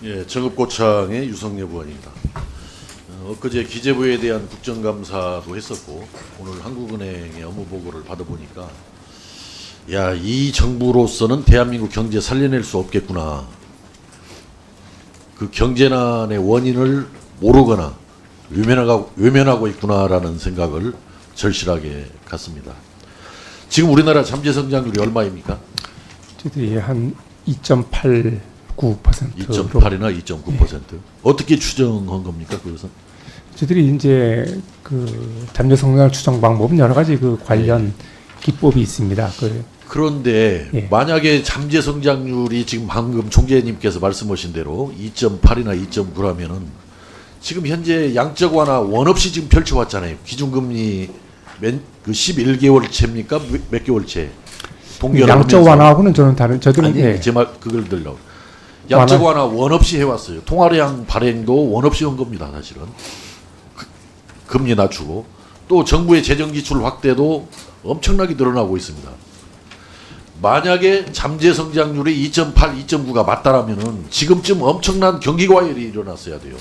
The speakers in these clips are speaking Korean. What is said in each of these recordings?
예, 정읍고창의 유성래 부원입니다. 엊그제 기재부에 대한 국정감사도 했었고 오늘 한국은행의 업무 보고를 받아보니까 야, 이 정부로서는 대한민국 경제 살려낼 수 없겠구나. 그 경제난의 원인을 모르거나 외면하고 있구나라는 생각을 절실하게 갖습니다. 지금 우리나라 잠재 성장률이 얼마입니까? 저희들이 한 2.89%로 2.8이나 2.9%. 어떻게 추정한 겁니까? 그것은 저희들이 이제 그 잠재 성장률 추정 방법은 여러 가지 그 관련 기법이 있습니다. 그런데 예. 만약에 잠재 성장률이 지금 방금 총재님께서 말씀하신 대로 2.8이나 2.9라면은 지금 현재 양적 완화 원 없이 지금 펼쳐왔잖아요. 기준금리 그 11개월째입니까? 몇 개월째? 양적 완화하고는 저는 다른 저들은 아니, 제 말 그걸 들려고. 양적 완화 원 없이 해왔어요. 통화량 발행도 원 없이 한 겁니다. 사실은 금리 낮추고 또 정부의 재정 지출 확대도 엄청나게 늘어나고 있습니다. 만약에 잠재 성장률이 2.8, 2.9가 맞다라면은 지금쯤 엄청난 경기 과열이 일어났어야 돼요.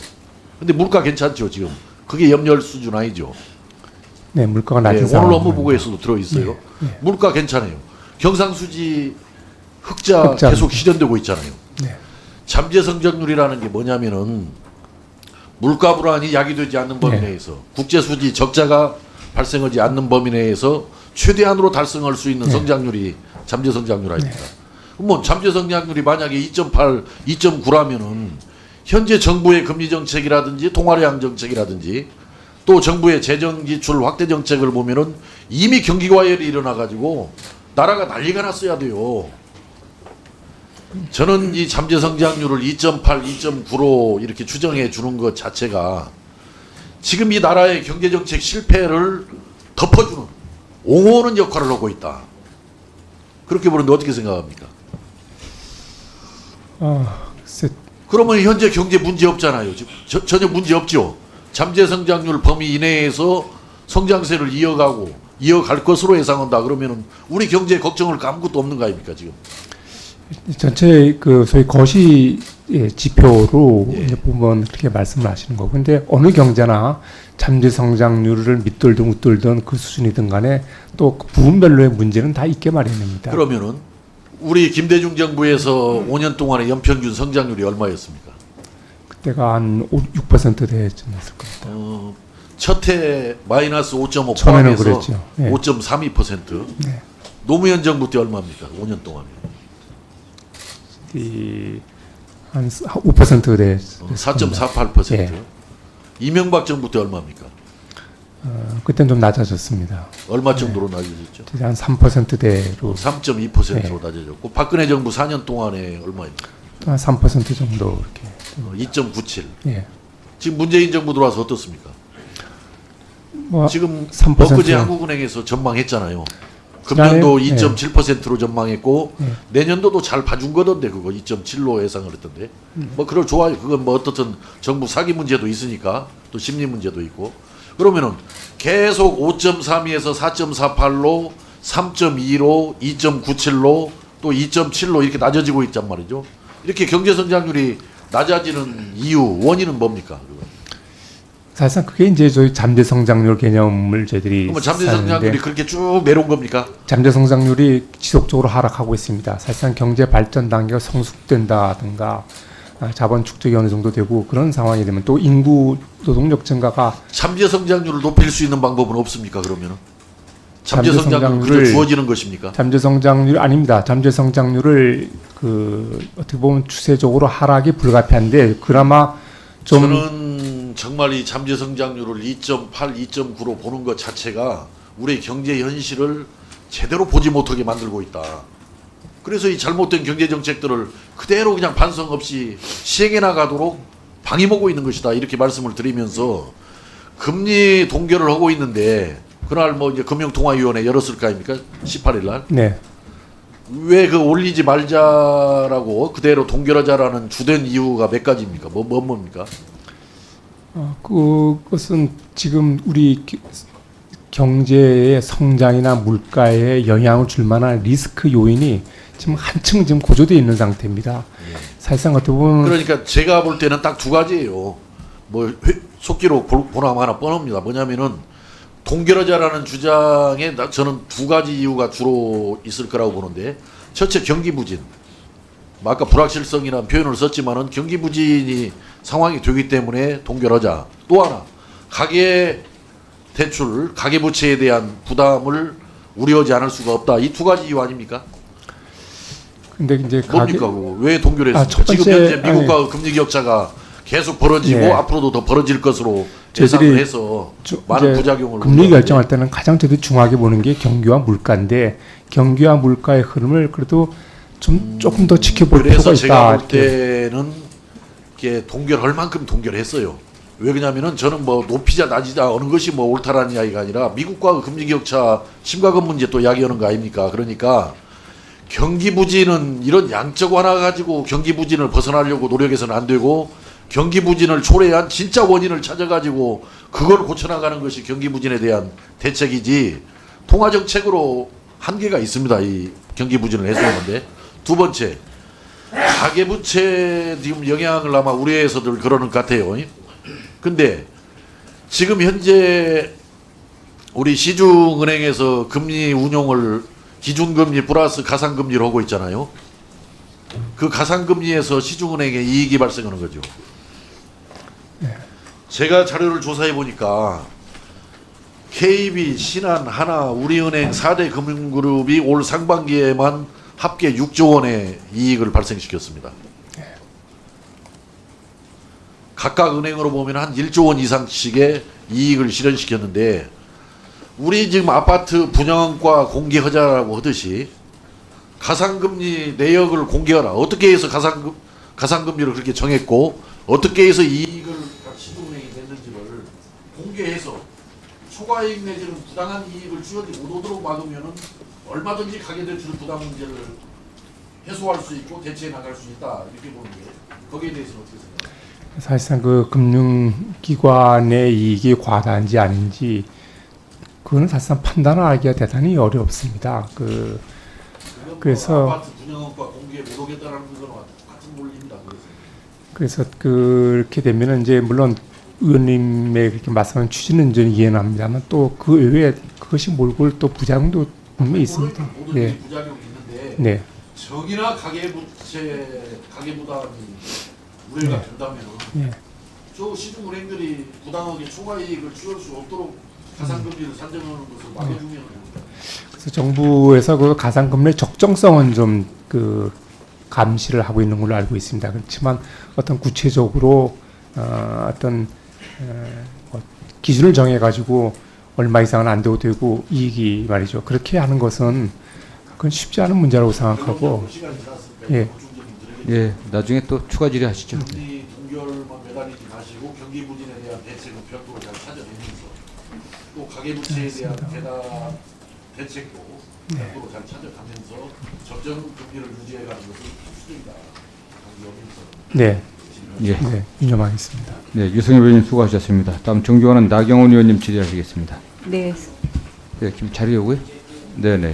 근데 물가 괜찮죠 지금? 그게 염려할 수준 아니죠. 네, 물가가 낮은 네, 상황. 오늘 업무 보고에서도 들어 있어요. 물가 괜찮아요. 경상수지 흑자 계속 실현되고 있잖아요. 네. 잠재 성장률이라는 게 뭐냐면은 물가 불안이 야기되지 않는 범위 내에서 국제 수지 적자가 발생하지 않는 범위 내에서 최대한으로 달성할 수 있는 성장률이 잠재 성장률 아닙니까? 뭐 잠재 성장률이 만약에 2.8, 2.9라면은 현재 정부의 금리 정책이라든지 통화량 정책이라든지 또 정부의 재정 지출 확대 정책을 보면은 이미 경기 과열이 일어나 가지고 나라가 난리가 났어야 돼요. 저는 이 잠재 성장률을 2.8, 2.9로 이렇게 추정해 주는 것 자체가 지금 이 나라의 경제 정책 실패를 덮어주는 옹호하는 역할을 하고 있다. 그렇게 보는데 어떻게 생각합니까? 글쎄, 그러면 현재 경제 문제 없잖아요. 지금 전혀 문제 없죠. 잠재 성장률 범위 이내에서 성장세를 이어갈 것으로 예상한다. 그러면은 우리 경제 걱정할 거 아무것도 없는 거 아닙니까 지금? 전체 그 소위 거시 지표로 이제 보면 그렇게 말씀을 하시는 거고, 근데 어느 경제나 잠재 성장률을 밑돌든 웃돌든 그 수준이든 간에 또 부분별로의 문제는 다 있게 마련입니다. 그러면은 우리 김대중 정부에서 5년 동안의 연평균 성장률이 얼마였습니까? 그때가 한 6% 되쯤 했을 겁니다. 첫해 마이너스 5.5 처음에는 포함해서 그랬죠. 5.32%. 네. 노무현 정부 때 얼마입니까? 5년 동안에. 한 5% 돼. 4.48%. 예. 이명박 정부 때 얼마입니까? 그때는 좀 낮아졌습니다. 얼마 정도로 낮아졌죠? 한 3%대로 3.2%로 낮아졌고 박근혜 정부 4년 동안에 얼마입니까? 한 3% 정도 이렇게. 2.97. 예. 지금 문재인 정부 들어와서 어떻습니까? 뭐 지금 3%. 엊그제 한국은행에서 전망했잖아요. 금년도 예. 2.7%로 전망했고 내년도도 잘 봐준 거던데 그거 2.7로 예상을 했던데 뭐 그걸 좋아요. 그건 뭐 어떻든 정부 사기 문제도 있으니까 또 심리 문제도 있고 그러면은 계속 5.32에서 4.48로 3.2로 2.97로 또 2.7로 이렇게 낮아지고 있단 말이죠. 이렇게 경제 성장률이 낮아지는 이유 원인은 뭡니까? 사실상 그게 이제 저희 잠재 성장률 개념을 저희들이 그러면 잠재 성장률이 그렇게 쭉 내려온 겁니까? 잠재 성장률이 지속적으로 하락하고 있습니다. 사실상 경제 발전 단계가 성숙된다든가 자본 축적이 어느 정도 되고 그런 상황이 되면 또 인구 노동력 증가가 잠재 성장률을 높일 수 있는 방법은 없습니까? 그러면은 잠재 성장률 그저 주어지는 것입니까? 잠재 성장률 아닙니다. 잠재 성장률을 그 어떻게 보면 추세적으로 하락이 불가피한데 그나마 좀 저는 정말 이 잠재 성장률을 2.8, 2.9로 보는 것 자체가 우리 경제 현실을 제대로 보지 못하게 만들고 있다. 그래서 이 잘못된 경제 정책들을 그대로 그냥 반성 없이 시행해 나가도록 방임하고 있는 것이다. 이렇게 말씀을 드리면서 금리 동결을 하고 있는데 그날 뭐 이제 금융통화위원회 열었을 거 아닙니까? 18일 날. 네. 왜 그 올리지 말자라고 그대로 동결하자라는 주된 이유가 몇 가지입니까? 뭡니까? 그것은 지금 우리 경제의 성장이나 물가에 영향을 줄 만한 리스크 요인이 지금 한층 지금 고조되어 있는 상태입니다. 사실상 어떻게 보면 그러니까 제가 볼 때는 딱 두 가지예요. 뭐 속기로 보나마 하나 뻔합니다. 뭐냐면은 동결하자라는 주장에 저는 두 가지 이유가 주로 있을 거라고 보는데, 첫째 경기 부진. 아까 불확실성이라는 표현을 썼지만은 경기 부진이 상황이 되기 때문에 동결하자. 또 하나 가계 대출, 가계 부채에 대한 부담을 우려하지 않을 수가 없다. 이 두 가지 이유 아닙니까? 근데 이제 뭡니까 그거? 왜 동결했습니까? 첫 번째, 지금 현재 미국과 금리 격차가 계속 벌어지고 예. 앞으로도 더 벌어질 것으로 저희들이 예상을 해서 많은 이제 부작용을 금리 우려하는데, 결정할 때는 가장 저도 중요하게 보는 게 경기와 물가인데, 경기와 물가의 흐름을 그래도 좀 조금 더 지켜볼 필요가 그래서 있다. 제가 볼 이렇게. 때는 이게 동결할 만큼 동결했어요. 왜 그러냐면은 저는 뭐 높이자 낮이자 어느 것이 뭐 옳다라는 이야기가 아니라 미국과 금리 격차 심각한 문제 또 이야기하는 거 아닙니까? 그러니까 경기 부진은 이런 양적 완화 가지고 경기 부진을 벗어나려고 노력해서는 안 되고, 경기 부진을 초래한 진짜 원인을 찾아가지고 그걸 고쳐나가는 것이 경기 부진에 대한 대책이지, 통화 정책으로 한계가 있습니다. 이 경기 부진을 해소하는데. 두 번째, 가계부채 지금 영향을 아마 우려해서들 그러는 것 같아요. 근데 지금 현재 우리 시중은행에서 금리 운용을 기준금리 플러스 가상금리로 하고 있잖아요. 그 가상금리에서 시중은행에 이익이 발생하는 거죠. 제가 자료를 조사해 보니까 KB, 신한, 하나, 우리은행 4대 금융그룹이 올 상반기에만 합계 6조 원의 이익을 발생시켰습니다. 각각 은행으로 보면 한 1조 원 이상씩의 이익을 실현시켰는데, 우리 지금 아파트 분양과 공개하자라고 하듯이 가상금리 내역을 공개하라. 어떻게 해서 가상금리를 그렇게 정했고 어떻게 해서 이익을 시중은행이 냈는지를 공개해서 초과이익 내지는 부당한 이익을 주어지 못 오도록 막으면은 얼마든지 가계대출 부담 문제를 해소할 수 있고 대체해 나갈 수 있다, 이렇게 보는 게, 거기에 대해서는 어떻게 생각하세요? 사실상 그 금융기관의 이익이 과다한지 아닌지 그거는 사실상 판단하기가 대단히 어렵습니다. 그래서 아파트 분양과 공개 못 오겠다라는 건 같은 논리입니다. 그래서 그렇게 되면은 이제 물론 의원님의 그렇게 말씀하는 취지는 저는 이해는 합니다만, 또 그 외에 그것이 몰고 올 또 부작용도 분명히 있습니다. 모든 네. 부작용이 있는데 네. 정의나 가계부채, 가계부담이 우려가 된다면 네. 저 시중은행들이 부당하게 초과이익을 취할 수 없도록 가상금리를 산정하는 것을 막아주면 됩니다. 그래서 정부에서 그 가상금리의 적정성은 좀 그 감시를 하고 있는 걸로 알고 있습니다. 그렇지만 어떤 구체적으로 뭐 기준을 정해가지고 얼마 이상은 안 돼도 되고 이익이 말이죠. 그렇게 하는 것은 그건 쉽지 않은 문제라고 생각하고. 시간이 지났으니까 예. 보충적인 드리겠습니다. 예, 나중에 또 추가 질의하시죠. 금리 동결만 매달리지 마시고 경기 부진에 대한 대책을 별도로 잘 찾아내면서, 또 가계부채에 대한 대책도 별도로 잘 찾아가면서 적정 금리를 유지해가는 것을 필수적이다. 네. 예, 네. 유념하겠습니다. 네, 유승엽 의원님 수고하셨습니다. 다음 정교환은 나경원 의원님 질의하시겠습니다. 네, 네, 지금 자료 요구요? 네, 네.